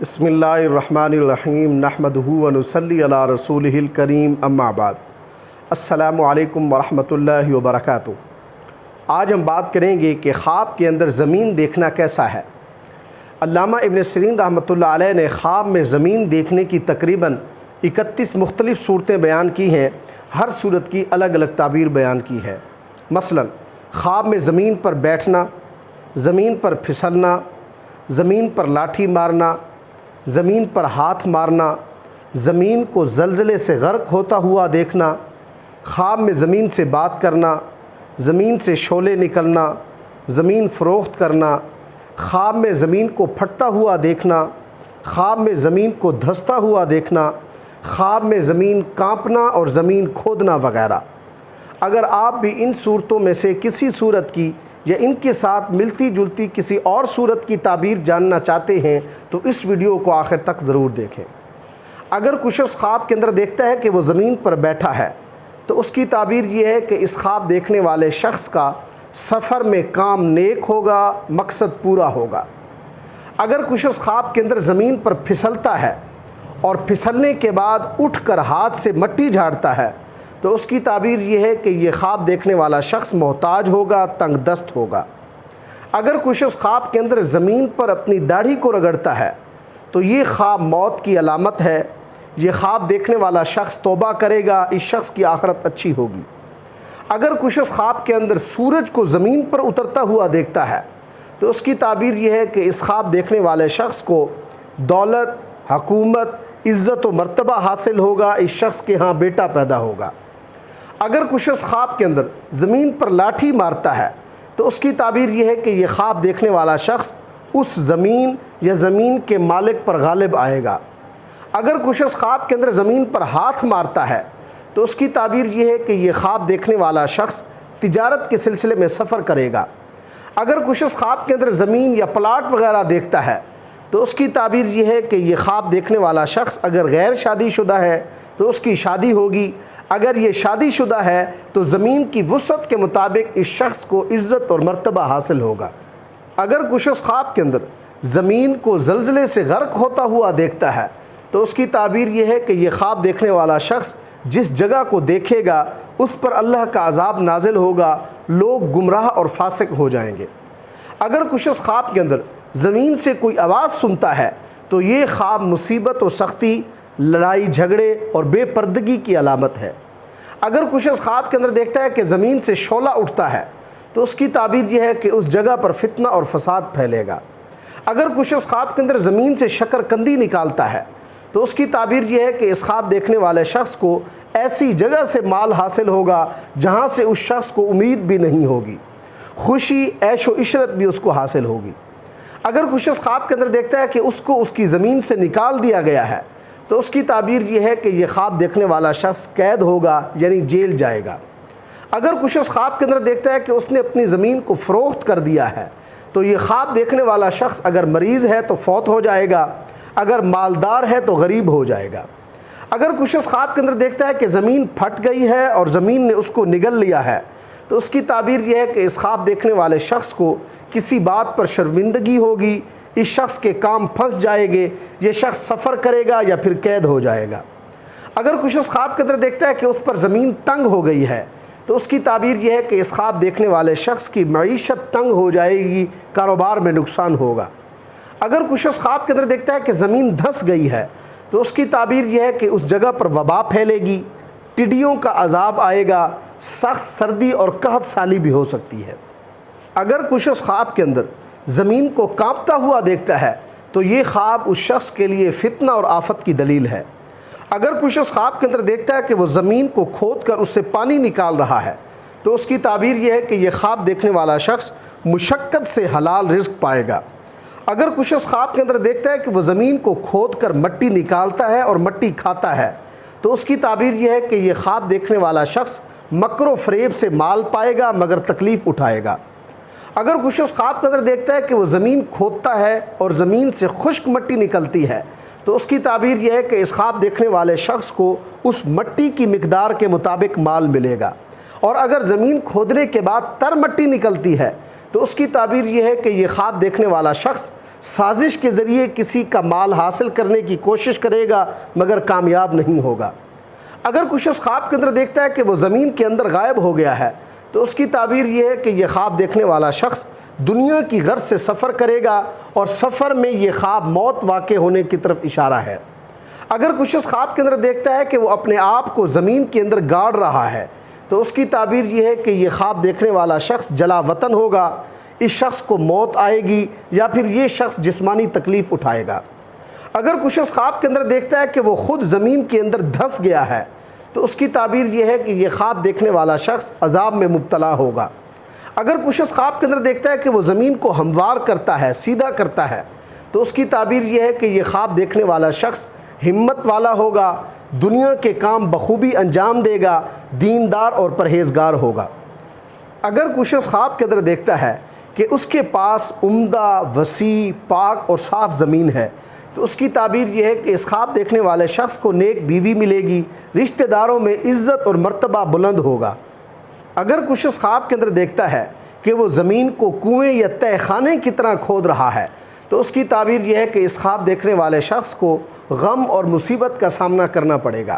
بسم اللہ الرحمن الرحیم نحمدہ و نصلی علی رسولہ الکریم اما بعد السلام علیکم ورحمۃ اللہ وبرکاتہ۔ آج ہم بات کریں گے کہ خواب کے اندر زمین دیکھنا کیسا ہے۔ علامہ ابن سیرین رحمۃ اللہ علیہ نے خواب میں زمین دیکھنے کی تقریباً 31 مختلف صورتیں بیان کی ہیں، ہر صورت کی الگ الگ تعبیر بیان کی ہے۔ مثلا خواب میں زمین پر بیٹھنا، زمین پر پھسلنا، زمین پر لاٹھی مارنا، زمین پر ہاتھ مارنا، زمین کو زلزلے سے غرق ہوتا ہوا دیکھنا، خواب میں زمین سے بات کرنا، زمین سے شعلے نکلنا، زمین فروخت کرنا، خواب میں زمین کو پھٹتا ہوا دیکھنا، خواب میں زمین کو دھستا ہوا دیکھنا، خواب میں زمین کانپنا اور زمین کھودنا وغیرہ۔ اگر آپ بھی ان صورتوں میں سے کسی صورت کی یا ان کے ساتھ ملتی جلتی کسی اور صورت کی تعبیر جاننا چاہتے ہیں تو اس ویڈیو کو آخر تک ضرور دیکھیں۔ اگر کچھ شخص خواب کے اندر دیکھتا ہے کہ وہ زمین پر بیٹھا ہے تو اس کی تعبیر یہ ہے کہ اس خواب دیکھنے والے شخص کا سفر میں کام نیک ہوگا، مقصد پورا ہوگا۔ اگر کچھ شخص خواب کے اندر زمین پر پھسلتا ہے اور پھسلنے کے بعد اٹھ کر ہاتھ سے مٹی جھاڑتا ہے تو اس کی تعبیر یہ ہے کہ یہ خواب دیکھنے والا شخص محتاج ہوگا، تنگ دست ہوگا۔ اگر کوئی شخص خواب کے اندر زمین پر اپنی داڑھی کو رگڑتا ہے تو یہ خواب موت کی علامت ہے۔ یہ خواب دیکھنے والا شخص توبہ کرے گا، اس شخص کی آخرت اچھی ہوگی۔ اگر کوئی شخص خواب کے اندر سورج کو زمین پر اترتا ہوا دیکھتا ہے تو اس کی تعبیر یہ ہے کہ اس خواب دیکھنے والے شخص کو دولت، حکومت، عزت و مرتبہ حاصل ہوگا، اس شخص کے ہاں بیٹا پیدا ہوگا۔ اگر کچھ شخص خواب کے اندر زمین پر لاٹھی مارتا ہے تو اس کی تعبیر یہ ہے کہ یہ خواب دیکھنے والا شخص اس زمین یا زمین کے مالک پر غالب آئے گا۔ اگر کچھ شخص خواب کے اندر زمین پر ہاتھ مارتا ہے تو اس کی تعبیر یہ ہے کہ یہ خواب دیکھنے والا شخص تجارت کے سلسلے میں سفر کرے گا۔ اگر کچھ شخص خواب کے اندر زمین یا پلاٹ وغیرہ دیکھتا ہے تو اس کی تعبیر یہ ہے کہ یہ خواب دیکھنے والا شخص اگر غیر شادی شدہ ہے تو اس کی شادی ہوگی، اگر یہ شادی شدہ ہے تو زمین کی وسعت کے مطابق اس شخص کو عزت اور مرتبہ حاصل ہوگا۔ اگر کچھ شخص خواب کے اندر زمین کو زلزلے سے غرق ہوتا ہوا دیکھتا ہے تو اس کی تعبیر یہ ہے کہ یہ خواب دیکھنے والا شخص جس جگہ کو دیکھے گا اس پر اللہ کا عذاب نازل ہوگا، لوگ گمراہ اور فاسق ہو جائیں گے۔ اگر کچھ شخص خواب کے اندر زمین سے کوئی آواز سنتا ہے تو یہ خواب مصیبت و سختی، لڑائی جھگڑے اور بے پردگی کی علامت ہے۔ اگر کچھ شخص خواب کے اندر دیکھتا ہے کہ زمین سے شعلہ اٹھتا ہے تو اس کی تعبیر یہ ہے کہ اس جگہ پر فتنہ اور فساد پھیلے گا۔ اگر کچھ شخص خواب کے اندر زمین سے شکر قندی نکالتا ہے تو اس کی تعبیر یہ ہے کہ اس خواب دیکھنے والے شخص کو ایسی جگہ سے مال حاصل ہوگا جہاں سے اس شخص کو امید بھی نہیں ہوگی، خوشی، عیش و عشرت بھی اس کو حاصل ہوگی۔ اگر کچھ شخص خواب کے اندر دیکھتا ہے کہ اس کو اس کی زمین سے نکال دیا گیا ہے تو اس کی تعبیر یہ ہے کہ یہ خواب دیکھنے والا شخص قید ہوگا، یعنی جیل جائے گا۔ اگر کچھ شخص خواب کے اندر دیکھتا ہے کہ اس نے اپنی زمین کو فروخت کر دیا ہے تو یہ خواب دیکھنے والا شخص اگر مریض ہے تو فوت ہو جائے گا، اگر مالدار ہے تو غریب ہو جائے گا۔ اگر کچھ شخص خواب کے اندر دیکھتا ہے کہ زمین پھٹ گئی ہے اور زمین نے اس کو نگل لیا ہے تو اس کی تعبیر یہ ہے کہ اس خواب دیکھنے والے شخص کو کسی بات پر شرمندگی ہوگی، اس شخص کے کام پھنس جائے گے، یہ شخص سفر کرے گا یا پھر قید ہو جائے گا۔ اگر کچھ شخص خواب کے اندر دیکھتا ہے کہ اس پر زمین تنگ ہو گئی ہے تو اس کی تعبیر یہ ہے کہ اس خواب دیکھنے والے شخص کی معیشت تنگ ہو جائے گی، کاروبار میں نقصان ہوگا۔ اگر کچھ شخص خواب کے اندر دیکھتا ہے کہ زمین دھس گئی ہے تو اس کی تعبیر یہ ہے کہ اس جگہ پر وبا پھیلے گی، ٹڈیوں کا عذاب آئے گا، سخت سردی اور قحط سالی بھی ہو سکتی ہے۔ اگر کچھ شخص خواب کے اندر زمین کو کانپتا ہوا دیکھتا ہے تو یہ خواب اس شخص کے لیے فتنہ اور آفت کی دلیل ہے۔ اگر کچھ شخص خواب کے اندر دیکھتا ہے کہ وہ زمین کو کھود کر اس سے پانی نکال رہا ہے تو اس کی تعبیر یہ ہے کہ یہ خواب دیکھنے والا شخص مشقت سے حلال رزق پائے گا۔ اگر کچھ شخص خواب کے اندر دیکھتا ہے کہ وہ زمین کو کھود کر مٹی نکالتا ہے اور مٹی کھاتا ہے تو اس کی تعبیر یہ ہے کہ یہ خواب دیکھنے والا شخص مکر و فریب سے مال پائے گا مگر تکلیف اٹھائے گا۔ اگر کچھ شخص خواب کے اندر دیکھتا ہے کہ وہ زمین کھودتا ہے اور زمین سے خشک مٹی نکلتی ہے تو اس کی تعبیر یہ ہے کہ اس خواب دیکھنے والے شخص کو اس مٹی کی مقدار کے مطابق مال ملے گا، اور اگر زمین کھودنے کے بعد تر مٹی نکلتی ہے تو اس کی تعبیر یہ ہے کہ یہ خواب دیکھنے والا شخص سازش کے ذریعے کسی کا مال حاصل کرنے کی کوشش کرے گا مگر کامیاب نہیں ہوگا۔ اگر کوئی شخص خواب کے اندر دیکھتا ہے کہ وہ زمین کے اندر غائب ہو گیا ہے تو اس کی تعبیر یہ ہے کہ یہ خواب دیکھنے والا شخص دنیا کی غرض سے سفر کرے گا، اور سفر میں یہ خواب موت واقع ہونے کی طرف اشارہ ہے۔ اگر کوئی شخص خواب کے اندر دیکھتا ہے کہ وہ اپنے آپ کو زمین کے اندر گاڑ رہا ہے تو اس کی تعبیر یہ ہے کہ یہ خواب دیکھنے والا شخص جلا وطن ہوگا، اس شخص کو موت آئے گی یا پھر یہ شخص جسمانی تکلیف اٹھائے گا۔ اگر کوئی شخص خواب کے اندر دیکھتا ہے کہ وہ خود زمین کے اندر دھس گیا ہے تو اس کی تعبیر یہ ہے کہ یہ خواب دیکھنے والا شخص عذاب میں مبتلا ہوگا۔ اگر کوئی شخص خواب کے اندر دیکھتا ہے کہ وہ زمین کو ہموار کرتا ہے، سیدھا کرتا ہے، تو اس کی تعبیر یہ ہے کہ یہ خواب دیکھنے والا شخص ہمت والا ہوگا، دنیا کے کام بخوبی انجام دے گا، دیندار اور پرہیزگار ہوگا۔ اگر کوئی شخص خواب کے اندر دیکھتا ہے کہ اس کے پاس عمدہ، وسیع، پاک اور صاف زمین ہے تو اس کی تعبیر یہ ہے کہ اس خواب دیکھنے والے شخص کو نیک بیوی ملے گی، رشتہ داروں میں عزت اور مرتبہ بلند ہوگا۔ اگر کوئی شخص خواب کے اندر دیکھتا ہے کہ وہ زمین کو کنویں یا تہ خانے کی طرح کھود رہا ہے تو اس کی تعبیر یہ ہے کہ اس خواب دیکھنے والے شخص کو غم اور مصیبت کا سامنا کرنا پڑے گا۔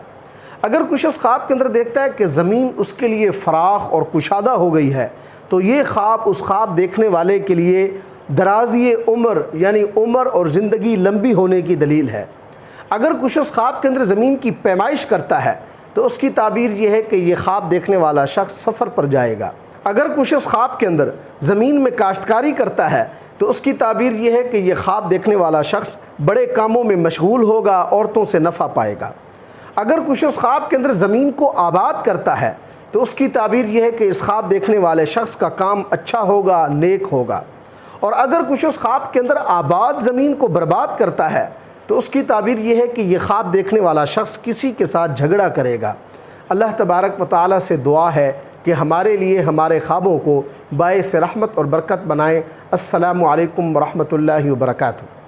اگر کوئی شخص خواب کے اندر دیکھتا ہے کہ زمین اس کے لیے فراخ اور کشادہ ہو گئی ہے تو یہ خواب اس خواب دیکھنے والے کے لیے درازی عمر یعنی عمر اور زندگی لمبی ہونے کی دلیل ہے۔ اگر کوئی شخص خواب کے اندر زمین کی پیمائش کرتا ہے تو اس کی تعبیر یہ ہے کہ یہ خواب دیکھنے والا شخص سفر پر جائے گا۔ اگر کوئی شخص خواب کے اندر زمین میں کاشتکاری کرتا ہے تو اس کی تعبیر یہ ہے کہ یہ خواب دیکھنے والا شخص بڑے کاموں میں مشغول ہوگا، عورتوں سے نفع پائے گا۔ اگر کوئی شخص خواب کے اندر زمین کو آباد کرتا ہے تو اس کی تعبیر یہ ہے کہ اس خواب دیکھنے والے شخص کا کام اچھا ہوگا، نیک ہوگا۔ اور اگر کوئی شخص خواب کے اندر آباد زمین کو برباد کرتا ہے تو اس کی تعبیر یہ ہے کہ یہ خواب دیکھنے والا شخص کسی کے ساتھ جھگڑا کرے گا۔ اللہ تبارک و تعالیٰ سے دعا ہے کہ ہمارے لیے ہمارے خوابوں کو باعث رحمت اور برکت بنائے۔ السلام علیکم ورحمۃ اللہ وبرکاتہ۔